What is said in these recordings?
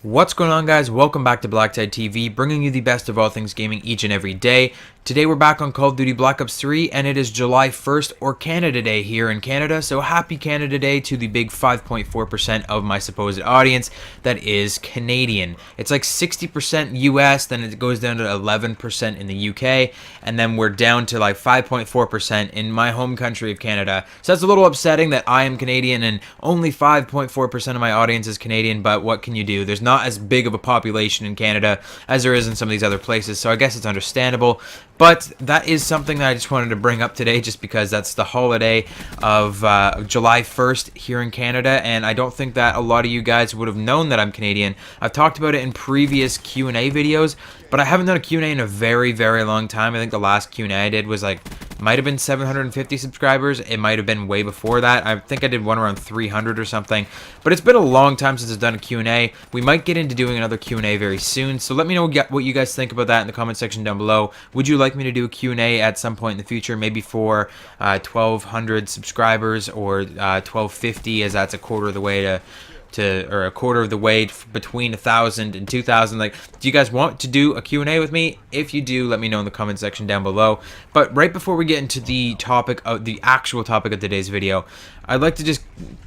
What's going on, guys? Welcome back to BlackTideTV, bringing you the best of all things gaming each and every day. Today we're back on Call of Duty Black Ops 3, and it is July 1st, or Canada Day here in Canada, so happy Canada Day to the big 5.4% of my supposed audience that is Canadian. It's like 60% US, then it goes down to 11% in the UK, and then we're down to like 5.4% in my home country of Canada. So that's a little upsetting that I am Canadian and only 5.4% of my audience is Canadian, but what can you do? There's not as big of a population in Canada as there is in some of these other places, so I guess it's understandable. But that is something that I just wanted to bring up today just because that's the holiday of July 1st here in Canada, and I don't think that a lot of you guys would have known that I'm Canadian. I've talked about it in previous Q&A videos, but I haven't done a Q&A in a very, very long time. I think the last Q&A I did was might have been 750 subscribers. It might have been way before that. I think I did one around 300 or something. But it's been a long time since I've done a Q&A. We might get into doing another Q&A very soon. So let me know what you guys think about that in the comment section down below. Would you like me to do a Q&A at some point in the future? Maybe for 1,200 subscribers or 1,250, as that's a quarter of the way or a quarter of the way between 1,000 and 2,000. Like, do you guys want to do a Q&A with me? If you do, let me know in the comment section down below. But right before we get into the actual topic of today's video, I'd like to just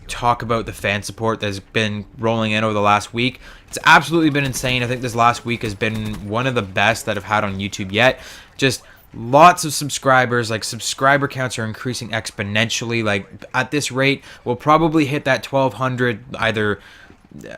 talk about the fan support that's been rolling in over the last week. It's absolutely been insane. I think this last week has been one of the best that I've had on YouTube yet. Just lots of subscribers. Like, subscriber counts are increasing exponentially. Like, at this rate, we'll probably hit that 1,200 either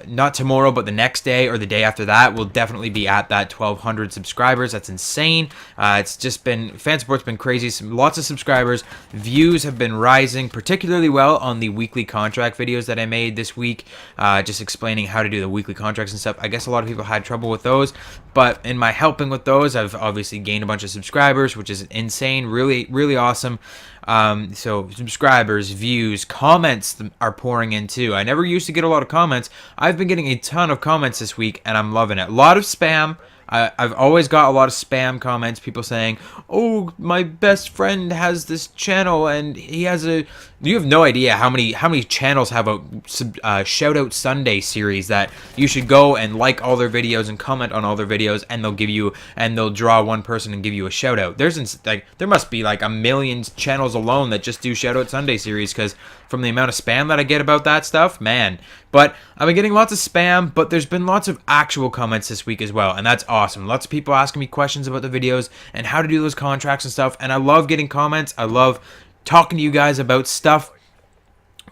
not tomorrow, but the next day or the day after that. We'll definitely be at that 1,200 subscribers. That's insane. It's just been, fan support's been crazy. Lots of subscribers. Views have been rising particularly well on the weekly contract videos that I made this week, just explaining how to do the weekly contracts and stuff. I guess a lot of people had trouble with those, but in my helping with those, I've obviously gained a bunch of subscribers, which is insane. Really, really awesome. So subscribers, views, comments are pouring in too. I never used to get a lot of comments. I've been getting a ton of comments this week, and I'm loving it. A lot of spam. I've always got a lot of spam comments, people saying, "Oh, my best friend has this channel and he has a..." You have no idea how many channels have a shout out Sunday series that you should go and like all their videos and comment on all their videos, and they'll draw one person and give you a shout out. There must be like a million channels alone that just do shout out Sunday series, because from the amount of spam that I get about that stuff, man. But I've been getting lots of spam, but there's been lots of actual comments this week as well, and that's awesome. Lots of people asking me questions about the videos and how to do those contracts and stuff, and I love getting comments. I love talking to you guys about stuff,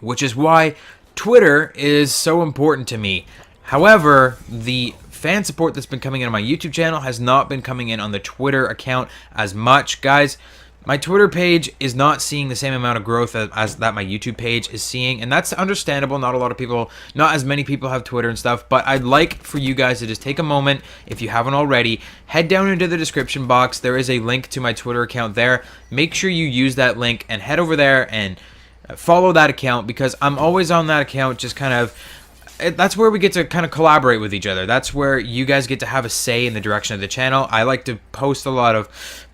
which is why Twitter is so important to me. However, the fan support that's been coming in on my YouTube channel has not been coming in on the Twitter account as much. Guys, my Twitter page is not seeing the same amount of growth as that my YouTube page is seeing, and that's understandable. Not as many people have Twitter and stuff, but I'd like for you guys to just take a moment, if you haven't already, head down into the description box. There is a link to my Twitter account there. Make sure you use that link and head over there and follow that account, because I'm always on that account, just kind of... That's where we get to kind of collaborate with each other. That's where you guys get to have a say in the direction of the channel. I like to post a lot of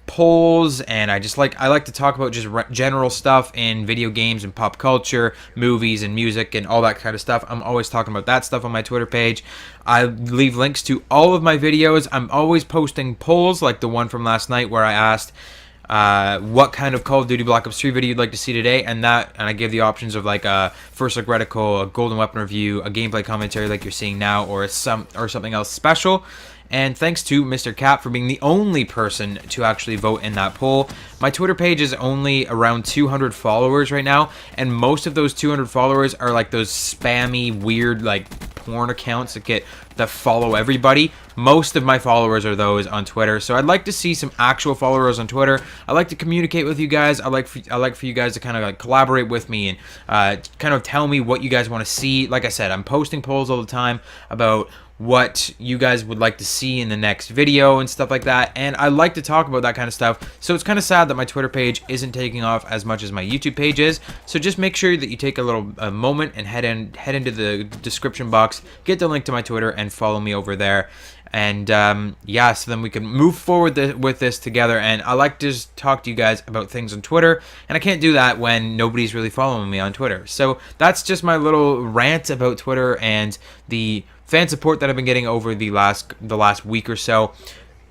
polls, and I like to talk about just general stuff in video games and pop culture, movies and music and all that kind of stuff. I'm always talking about that stuff on my Twitter page. I leave links to all of my videos. I'm always posting polls, like the one from last night where I asked what kind of Call of Duty Black Ops 3 video you'd like to see today, and I give the options of like a first look reticle, a golden weapon review, a gameplay commentary like you're seeing now, or something else special. And thanks to Mr. Cap for being the only person to actually vote in that poll. My Twitter page is only around 200 followers right now, and most of those 200 followers are like those spammy, weird, like porn accounts that follow everybody. Most of my followers are those on Twitter, so I'd like to see some actual followers on Twitter. I like to communicate with you guys. I like for you guys to kind of like collaborate with me and kind of tell me what you guys want to see. Like I said, I'm posting polls all the time about what you guys would like to see in the next video and stuff like that, and I like to talk about that kind of stuff. So it's kind of sad that my Twitter page isn't taking off as much as my YouTube page is. So just make sure that you take a little moment and head into the description box, get the link to my Twitter, and follow me over there. And yeah, so then we can move forward with this together. And I like to just talk to you guys about things on Twitter, and I can't do that when nobody's really following me on Twitter. So that's just my little rant about Twitter and the fan support that I've been getting over the last week or so.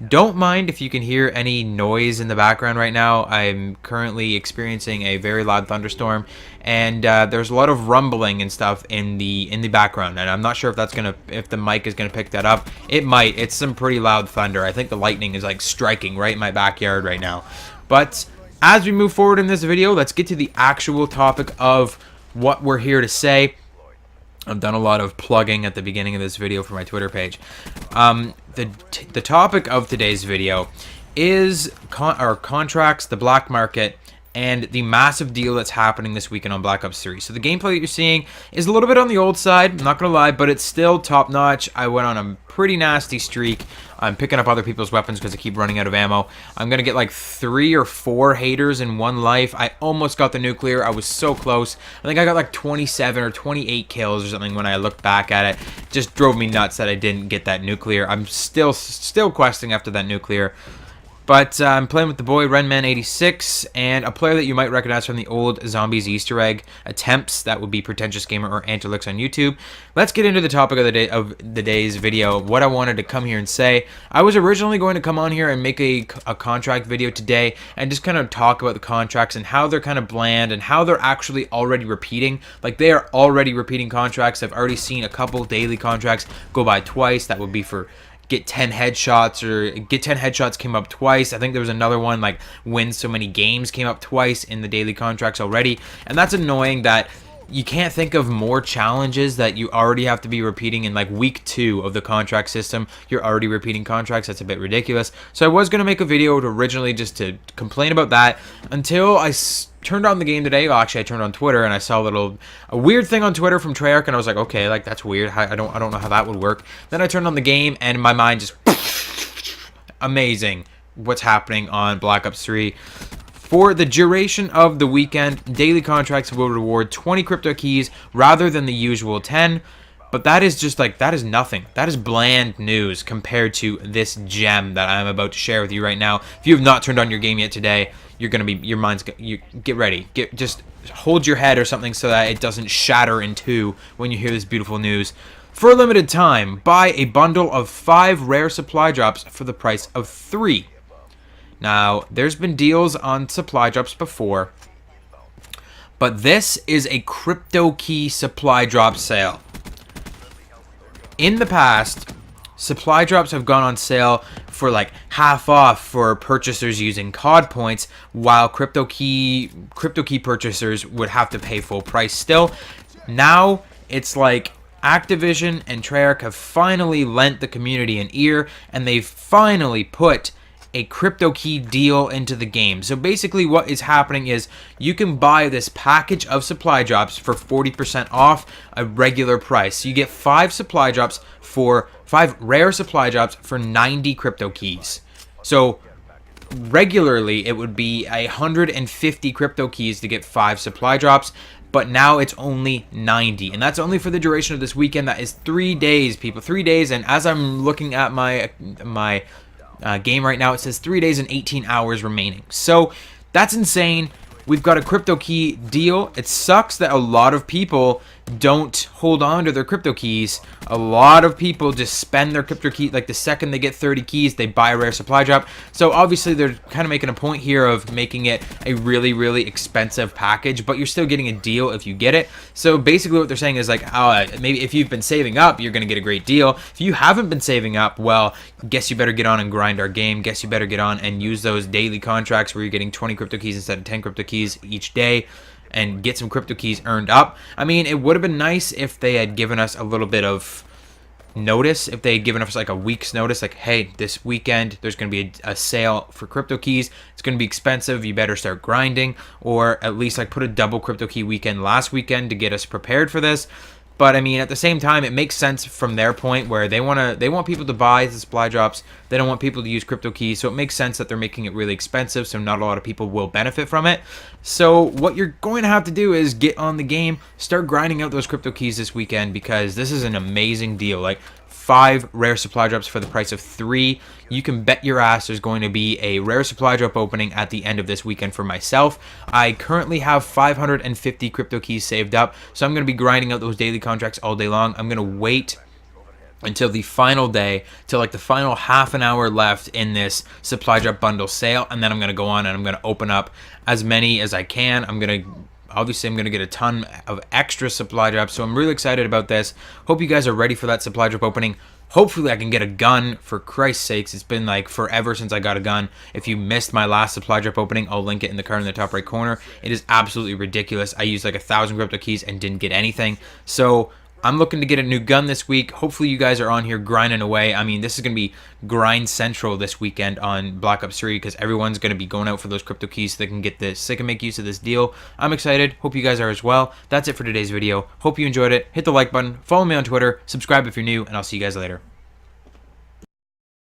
Don't mind if you can hear any noise in the background right now. I'm currently experiencing a very loud thunderstorm, and there's a lot of rumbling and stuff in the background. And I'm not sure if the mic is gonna pick that up. It might. It's some pretty loud thunder. I think the lightning is like striking right in my backyard right now. But as we move forward in this video, let's get to the actual topic of what we're here to say. I've done a lot of plugging at the beginning of this video for my Twitter page. The topic of today's video is contracts, the black market, and the massive deal that's happening this weekend on Black Ops 3. So the gameplay that you're seeing is a little bit on the old side, I'm not going to lie, but it's still top-notch. I went on a pretty nasty streak. I'm picking up other people's weapons because I keep running out of ammo. I'm going to get like 3 or 4 haters in one life. I almost got the nuclear. I was so close. I think I got like 27 or 28 kills or something when I looked back at it. Just drove me nuts that I didn't get that nuclear. I'm still questing after that nuclear. But I'm playing with the boy Renman86 and a player that you might recognize from the old Zombies Easter egg attempts. That would be Pretentious Gamer or Antilix on YouTube. Let's get into the topic of the day's video. What I wanted to come here and say. I was originally going to come on here and make a contract video today and just kind of talk about the contracts and how they're kind of bland and how they're actually already repeating. Like, they are already repeating contracts. I've already seen a couple daily contracts go by twice. That would be for get 10 headshots, or get 10 headshots came up twice. I think there was another one like win so many games came up twice in the daily contracts already, and that's annoying that you can't think of more challenges that you already have to be repeating in like week 2 of the contract system. You're already repeating contracts. That's a bit ridiculous. So I was going to make a video originally just to complain about that until I turned on the game today. Well, actually I turned on Twitter and I saw a weird thing on Twitter from Treyarch, and I was like, okay, like that's weird. I don't know how that would work. Then I turned on the game and my mind just amazing what's happening on Black Ops 3. For the duration of the weekend, daily contracts will reward 20 crypto keys rather than the usual 10. But that is just like, that is nothing. That is bland news compared to this gem that I'm about to share with you right now. If you have not turned on your game yet today, you're going to be, your mind's, you get ready. Just hold your head or something so that it doesn't shatter in two when you hear this beautiful news. For a limited time, buy a bundle of 5 rare supply drops for the price of 3. Now, there's been deals on supply drops before, but this is a crypto key supply drop sale. In the past, supply drops have gone on sale for like half off for purchasers using CoD points, while crypto key purchasers would have to pay full price still. Now, it's like Activision and Treyarch have finally lent the community an ear, and they've finally put a crypto key deal into the game. So basically what is happening is you can buy this package of supply drops for 40% off a regular price. So you get 5 supply drops for 5 rare supply drops for 90 crypto keys. So regularly it would be 150 crypto keys to get 5 supply drops, but now it's only 90, and that's only for the duration of this weekend. That is 3 days, people, 3 days. And as I'm looking at my game right now, it says 3 days and 18 hours remaining. So that's insane. We've got a crypto key deal. It sucks that a lot of people don't hold on to their crypto keys. A lot of people just spend their crypto key, like the second they get 30 keys, they buy a rare supply drop. So obviously they're kind of making a point here of making it a really, really expensive package, but you're still getting a deal if you get it. So basically what they're saying is like, maybe if you've been saving up, you're going to get a great deal. If you haven't been saving up, well, guess you better get on and grind our game. Guess you better get on and use those daily contracts where you're getting 20 crypto keys instead of 10 crypto keys each day, and get some crypto keys earned up. I mean, it would have been nice if they had given us a little bit of notice, if they had given us like a week's notice, like, hey, this weekend there's going to be a sale for crypto keys. It's going to be expensive. You better start grinding, or at least like put a double crypto key weekend last weekend to get us prepared for this. But I mean, at the same time, it makes sense from their point where they want people to buy the supply drops. They don't want people to use crypto keys, so it makes sense that they're making it really expensive, so not a lot of people will benefit from it. So what you're going to have to do is get on the game, start grinding out those crypto keys this weekend, because this is an amazing deal. Like 5 rare supply drops for the price of 3. You can bet your ass there's going to be a rare supply drop opening at the end of this weekend for myself. I currently have 550 crypto keys saved up, so I'm going to be grinding out those daily contracts all day long. I'm going to wait until the final day, till like the final half an hour left in this supply drop bundle sale, and then I'm going to go on and I'm going to open up as many as I can. I'm going to get a ton of extra supply drops, so I'm really excited about this. Hope you guys are ready for that supply drop opening. Hopefully I can get a gun, for Christ's sakes. It's been like forever since I got a gun. If you missed my last supply drop opening, I'll link it in the card in the top right corner. It is absolutely ridiculous. I used like 1,000 crypto keys and didn't get anything. So I'm looking to get a new gun this week. Hopefully you guys are on here grinding away. I mean, this is going to be grind central this weekend on Black Ops 3 because everyone's going to be going out for those crypto keys so they can get this, so they can make use of this deal. I'm excited. Hope you guys are as well. That's it for today's video. Hope you enjoyed it. Hit the like button. Follow me on Twitter. Subscribe if you're new, and I'll see you guys later.